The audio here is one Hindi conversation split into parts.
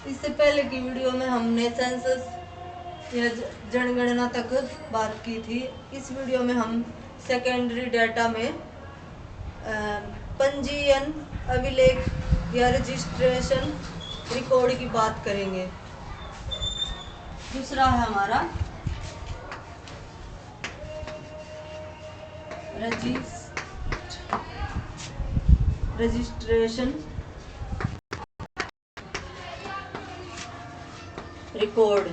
इससे पहले की वीडियो में हमने सेंसस या जनगणना तक बात की थी। इस वीडियो में हम सेकेंडरी डाटा में पंजीयन, अभिलेख या रजिस्ट्रेशन रिकॉर्ड की बात करेंगे। दूसरा है हमारा रजिस्ट्रेशन रिकॉर्ड।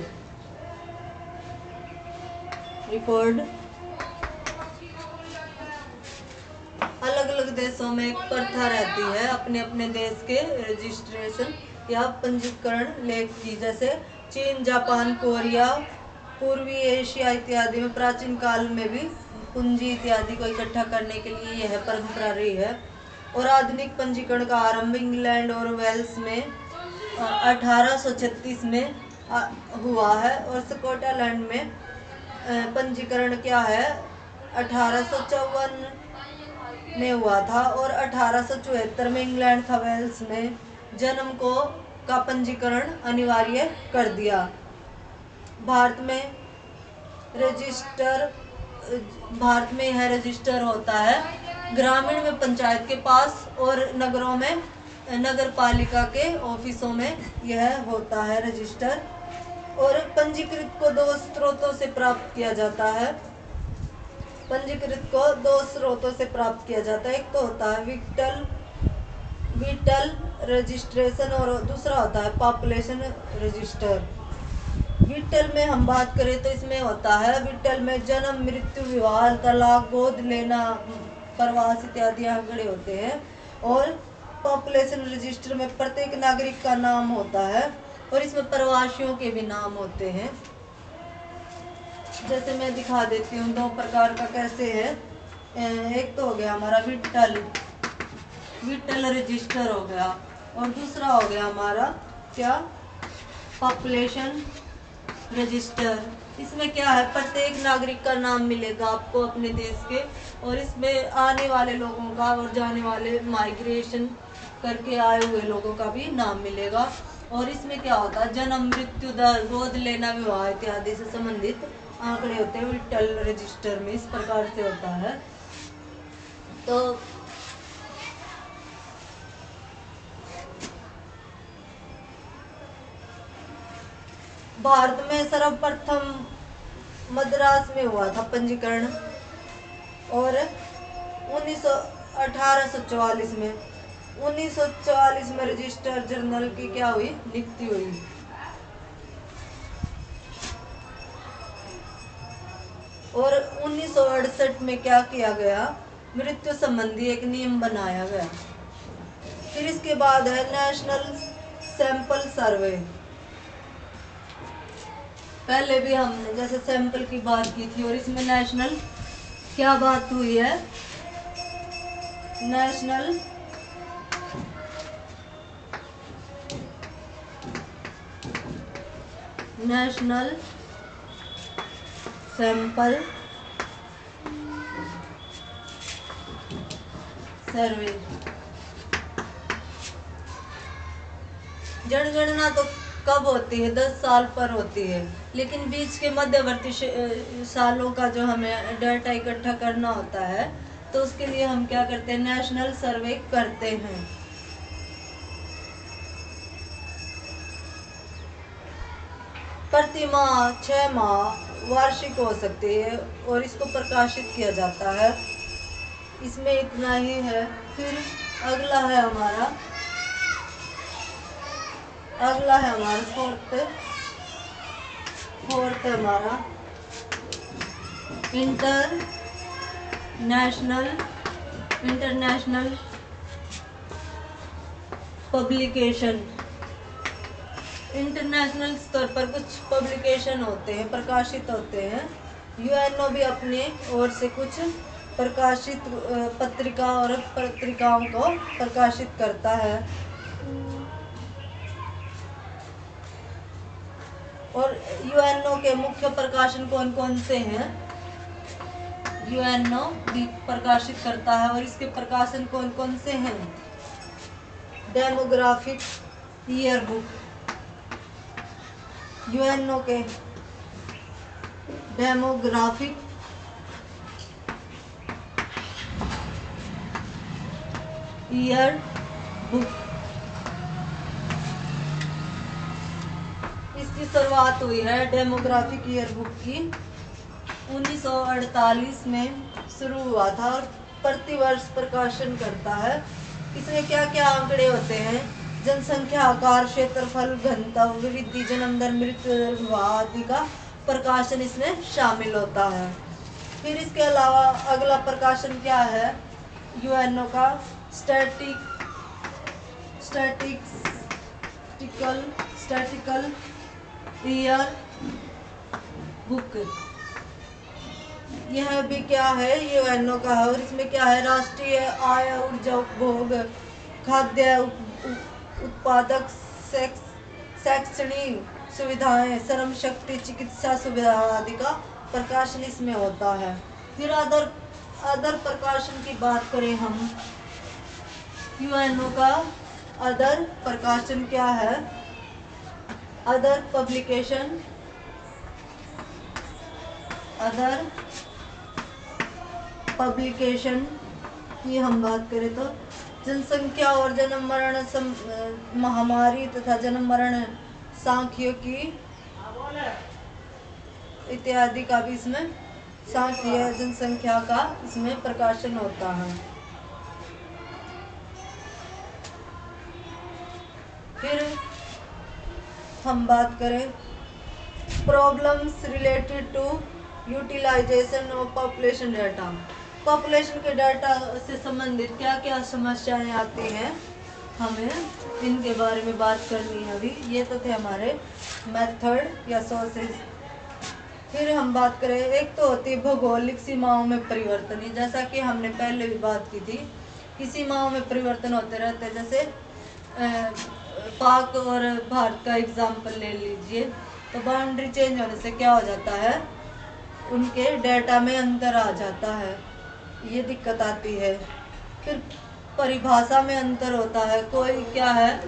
अलग अलग देशों में एक प्रथा रहती है अपने अपने देश के रजिस्ट्रेशन या पंजीकरण लेख की। जैसे चीन, जापान, कोरिया, पूर्वी एशिया इत्यादि में प्राचीन काल में भी पूंजी इत्यादि को इकट्ठा करने के लिए यह परंपरा रही है। और आधुनिक पंजीकरण का आरंभ इंग्लैंड और वेल्स में 1836 में हुआ है। और स्कॉटलैंड में पंजीकरण क्या है 1854 में हुआ था। और 1874 में इंग्लैंड था वेल्स में जन्म का पंजीकरण अनिवार्य कर दिया। भारत में यह रजिस्टर होता है ग्रामीण में पंचायत के पास, और नगरों में नगर पालिका के ऑफिसों में यह होता है रजिस्टर। और पंजीकृत को दो स्रोतों से प्राप्त किया जाता है। एक तो होता है विटल रजिस्ट्रेशन और दूसरा होता है पॉपुलेशन रजिस्टर। विटल में हम बात करें तो इसमें होता है, विटल में जन्म, मृत्यु, विवाह, तलाक, गोद लेना, प्रवास इत्यादि आंकड़े होते हैं। और पॉपुलेशन रजिस्टर में प्रत्येक नागरिक का नाम होता है और इसमें प्रवासियों के भी नाम होते हैं। जैसे मैं दिखा देती हूँ दो प्रकार का कैसे है। एक तो हो गया हमारा विटल रजिस्टर हो गया, और दूसरा हो गया हमारा क्या, पॉपुलेशन रजिस्टर। इसमें क्या है, प्रत्येक नागरिक का नाम मिलेगा आपको अपने देश के, और इसमें आने वाले लोगों का और जाने वाले माइग्रेशन करके आए हुए लोगों का भी नाम मिलेगा। और इसमें क्या होता है, जन्म, मृत्यु दर, गोद लेना, विवाह इत्यादि से संबंधित आंकड़े होते हैं विटल रजिस्टर में। इस प्रकार से होता है। तो भारत में सर्वप्रथम मद्रास में हुआ था पंजीकरण, और 1844 में 1944 में रजिस्टर जनरल की क्या हुई, नियुक्ति हुई। और 1968 में क्या किया गया, मृत्यु संबंधी एक नियम बनाया गया। फिर इसके बाद है नेशनल सैंपल सर्वे। पहले भी हमने जैसे सैंपल की बात की थी, और इसमें नेशनल क्या बात हुई है, नेशनल सैंपल सर्वे। जनगणना तो कब होती है, 10 साल पर होती है, लेकिन बीच के मध्यवर्ती सालों का जो हमें डाटा इकट्ठा करना होता है, तो उसके लिए हम क्या करते हैं, नेशनल सर्वे करते हैं। प्रति माह, 6 माह, वार्षिक हो सकती है, और इसको प्रकाशित किया जाता है। इसमें इतना ही है। फिर अगला है हमारा फोर्थ हमारा इंटरनेशनल पब्लिकेशन। इंटरनेशनल स्तर पर कुछ पब्लिकेशन होते हैं, प्रकाशित होते हैं। यूएनओ भी अपने ओर से कुछ प्रकाशित पत्रिकाओं को प्रकाशित करता है। और यूएनओ के मुख्य प्रकाशन कौन कौन से हैं, यूएनओ भी प्रकाशित करता है, और इसके प्रकाशन कौन कौन से हैं, डेमोग्राफिक ईयरबुक, यूएनओ के डेमोग्राफिक ईयर बुक, इसकी शुरुआत हुई है डेमोग्राफिक ईयर बुक की 1948 में शुरू हुआ था और प्रतिवर्ष प्रकाशन करता है। इसमें क्या क्या आंकड़े होते हैं? जनसंख्या, आकार, क्षेत्रफल, घनत्व, वृद्धि, जन्म दर, मृत्यु दर, विवाह आदि का प्रकाशन इसमें शामिल होता है। फिर इसके अलावा अगला प्रकाशन क्या है यूएनओ का? स्टैटिस्टिकल ईयर बुक, यह भी क्या है यूएनओ का है। और इसमें क्या है? राष्ट्रीय आय, ऊर्जा उपभोग, खाद्य उत्पादक, शैक्षणिक सुविधाएं, श्रम शक्ति, चिकित्सा सुविधा आदि का प्रकाशन इसमें होता है। फिर अदर प्रकाशन की बात करें हम, यूएनओ का अदर प्रकाशन क्या है? अदर पब्लिकेशन की हम बात करें तो जनसंख्या और जन्म मरण, महामारी तथा जन्म मरण सांख्यिकी इत्यादि का भी इसमें सांख्यिकीय जनसंख्या का इसमें प्रकाशन होता है। फिर हम बात करें problems related to utilisation of population data, population के डाटा से संबंधित क्या क्या समस्याएं आती हैं, हमें इनके बारे में बात करनी है अभी। ये तो थे हमारे मेथड या सोर्सेज। फिर हम बात करें, एक तो होती है भौगोलिक सीमाओं में परिवर्तन, जैसा कि हमने पहले भी बात की थी कि सीमाओं में परिवर्तन होते रहते हैं। जैसे पाक और भारत का एग्जाम्पल ले लीजिए, तो बाउंड्री चेंज होने से क्या हो जाता है? उनके डेटा में अंतर आ जाता है, ये दिक्कत आती है। फिर परिभाषा में अंतर होता है, कोई क्या है